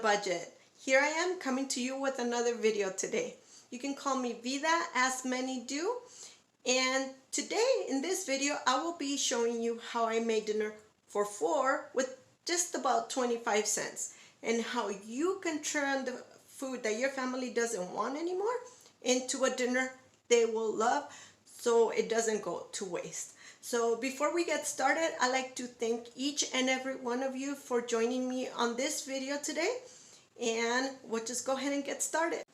budget. Here I am coming to you with another video today. You can call me Vida, as many do. And today in this video, I will be showing you how I made dinner for four with just about 25 cents and how you can turn the food that your family doesn't want anymore into a dinner they will love so it doesn't go to waste. So before we get started, I'd like to thank each and every one of you for joining me on this video today, and we'll just go ahead and get started.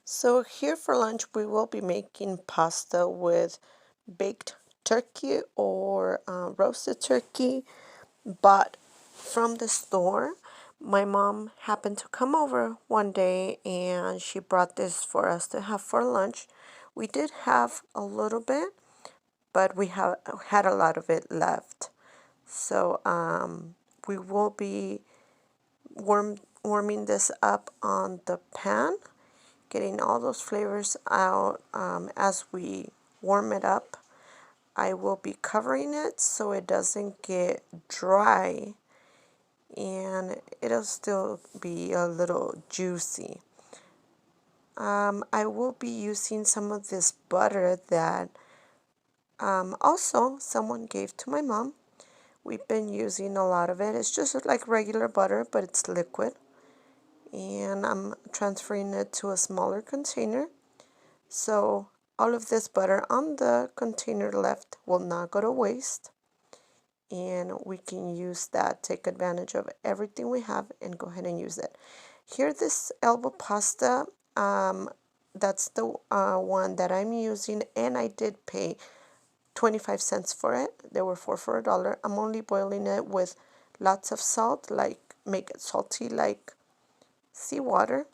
So here for lunch we will be making pasta with baked turkey or roasted turkey bought from the store. My mom happened to come over one day and she brought this for us to have for lunch. We did have a little bit, but we had a lot of it left. So we will be warming this up on the pan, getting all those flavors out as we warm it up. I will be covering it so it doesn't get dry and it'll still be a little juicy. I will be using some of this butter that also someone gave to my mom. We've been using a lot of it. It's just like regular butter, but it's liquid. And I'm transferring it to a smaller container. So all of this butter on the container left will not go to waste. And we can use that, take advantage of everything we have and go ahead and use it. Here, this elbow pasta, that's the one that I'm using, and I did pay 25 cents for it. They were four for $1. I'm only boiling it with lots of salt, like make it salty like seawater.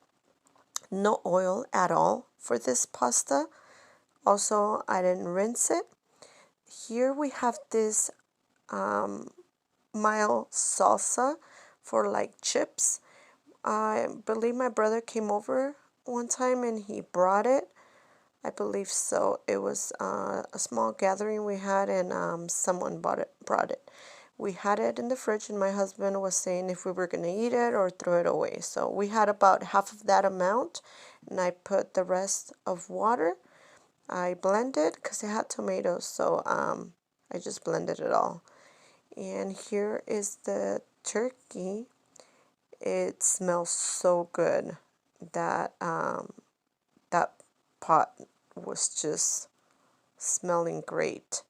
No oil at all for this pasta. Also, I didn't rinse it. Here we have this mild salsa for like chips. I believe my brother came over one time and he brought it. I believe so. It was a small gathering we had, and someone brought it. We had it in the fridge, and my husband was saying if we were going to eat it or throw it away. So we had about half of that amount, and I put the rest of water. I blended because it had tomatoes, so I just blended it all. And here is the turkey. It smells so good. That that pot was just smelling great.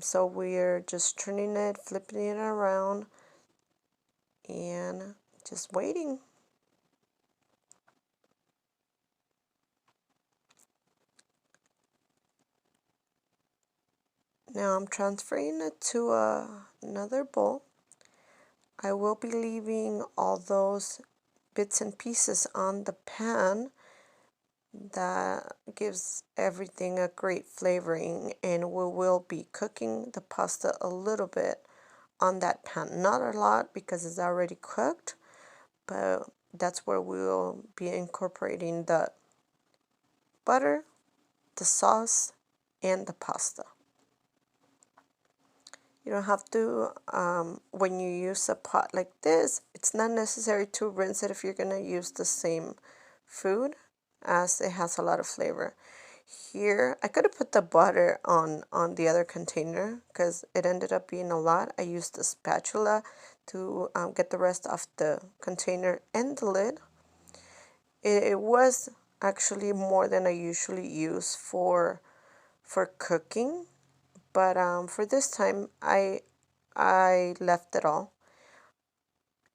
So we're just turning it, flipping it around, and just waiting. Now I'm transferring it to another bowl. I will be leaving all those bits and pieces on the pan. That gives everything a great flavoring, and we will be cooking the pasta a little bit on that pan. Not a lot because it's already cooked, but that's where we'll be incorporating the butter, the sauce, and the pasta. You don't have to, when you use a pot like this, it's not necessary to rinse it if you're going to use the same food, as it has a lot of flavor. Here, I could have put the butter on the other container because it ended up being a lot. I used the spatula to get the rest off the container and the lid. It was actually more than I usually use for cooking. But for this time, I left it all,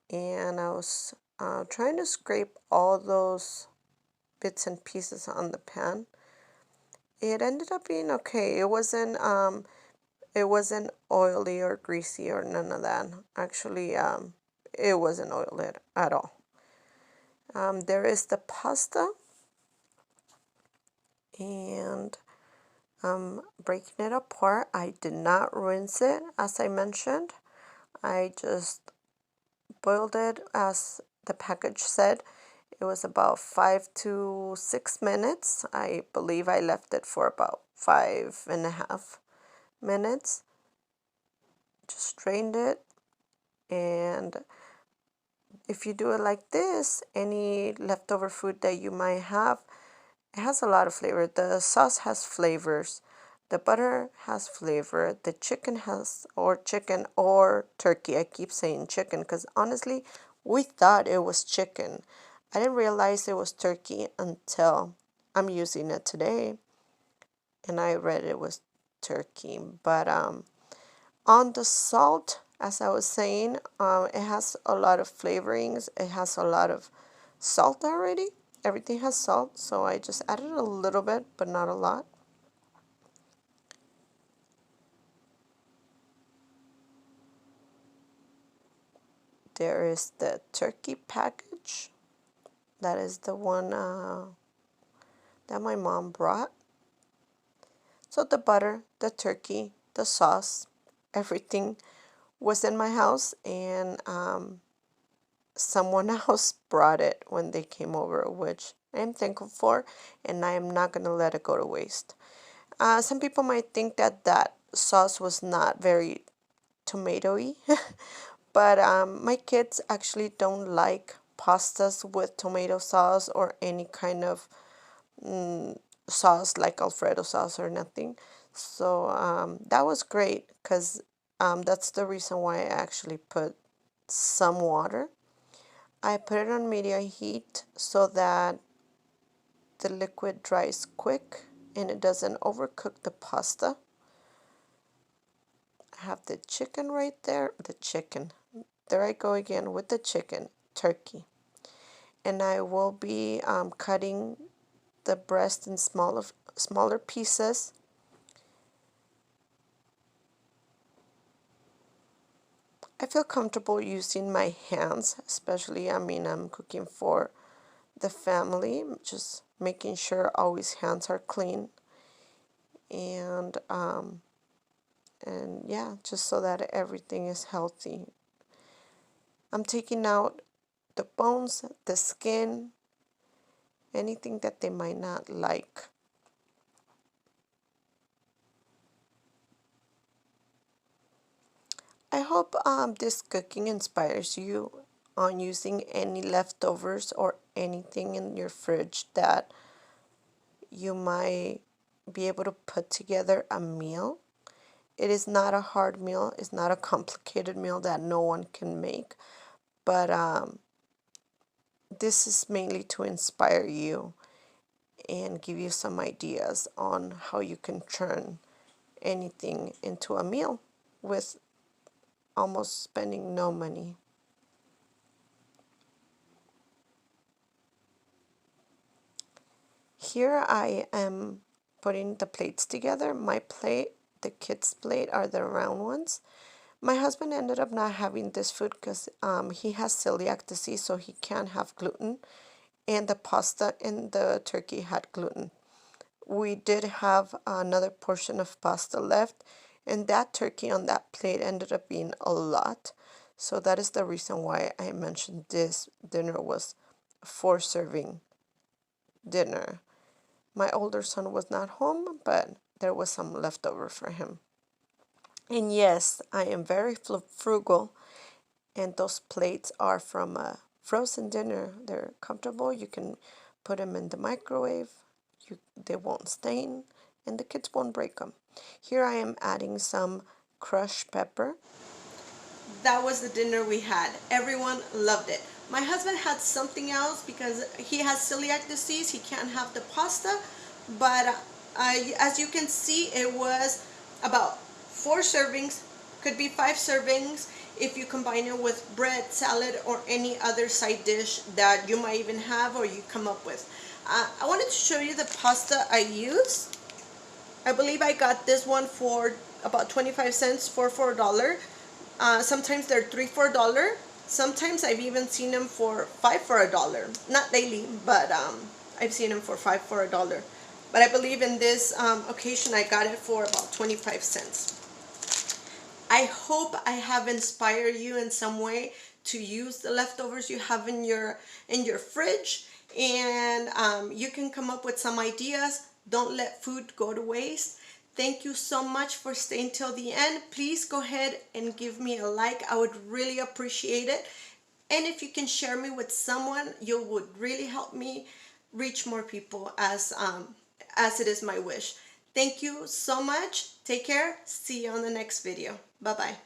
and I was trying to scrape all those bits and pieces on the pan. It ended up being okay. It wasn't oily or greasy or none of that. Actually, it wasn't oily at all. There is the pasta, and breaking it apart. I did not rinse it, as I mentioned. I just boiled it as the package said. It was about 5 to 6 minutes. I believe I left it for about 5.5 minutes. Just strained it, and if you do it like this, any leftover food that you might have, it has a lot of flavor. The sauce has flavors. The butter has flavor. The chicken has, or chicken or turkey. I keep saying chicken because honestly, we thought it was chicken. I didn't realize it was turkey until I'm using it today, and I read it was turkey. But on the salt, as I was saying, it has a lot of flavorings. It has a lot of salt already. Everything has salt, so I just added a little bit, but not a lot. There is the turkey package. That is the one that my mom brought. So the butter, the turkey, the sauce, everything was in my house, and someone else brought it when they came over, which I am thankful for, and I am not going to let it go to waste. Some people might think that that sauce was not very tomatoey, but my kids actually don't like pastas with tomato sauce or any kind of sauce like Alfredo sauce or nothing. So that was great because that's the reason why I actually put some water. I put it on medium heat so that the liquid dries quick and it doesn't overcook the pasta. I have the chicken right there. The chicken. There I go again with the chicken, turkey. And I will be cutting the breast in smaller pieces. I feel comfortable using my hands, especially, I mean, I'm cooking for the family, just making sure always hands are clean. And yeah, just so that everything is healthy. I'm taking out the bones, the skin, anything that they might not like. I hope this cooking inspires you on using any leftovers or anything in your fridge that you might be able to put together a meal. It is not a hard meal. It's not a complicated meal that no one can make. But this is mainly to inspire you and give you some ideas on how you can turn anything into a meal with almost spending no money. Here I am putting the plates together. My plate, the kids' plate, are the round ones. My husband ended up not having this food because he has celiac disease, so he can't have gluten. And the pasta and the turkey had gluten. We did have another portion of pasta left, and that turkey on that plate ended up being a lot. So that is the reason why I mentioned this dinner was a 4-serving dinner. My older son was not home, but there was some leftover for him. And yes, I am very frugal, and those plates are from a frozen dinner. They're comfortable. You can put them in the microwave. They won't stain, and the kids won't break them. Here I am adding some crushed pepper. That was the dinner we had. Everyone loved it. My husband had something else because he has celiac disease. He can't have the pasta, but as you can see, it was about 4 servings, could be 5 servings if you combine it with bread, salad, or any other side dish that you might even have or you come up with. I wanted to show you the pasta I used. I believe I got this one for about 25 cents for $4. Sometimes they're $3 for $1. Sometimes I've even seen them for $5 for $1. Not daily, but I've seen them for $5 for $1. But I believe in this occasion I got it for about 25 cents. I hope I have inspired you in some way to use the leftovers you have in your fridge, and you can come up with some ideas. Don't let food go to waste. Thank you so much for staying till the end. Please go ahead and give me a like. I would really appreciate it. And if you can share me with someone, you would really help me reach more people as it is my wish. Thank you so much. Take care. See you on the next video. Bye-bye.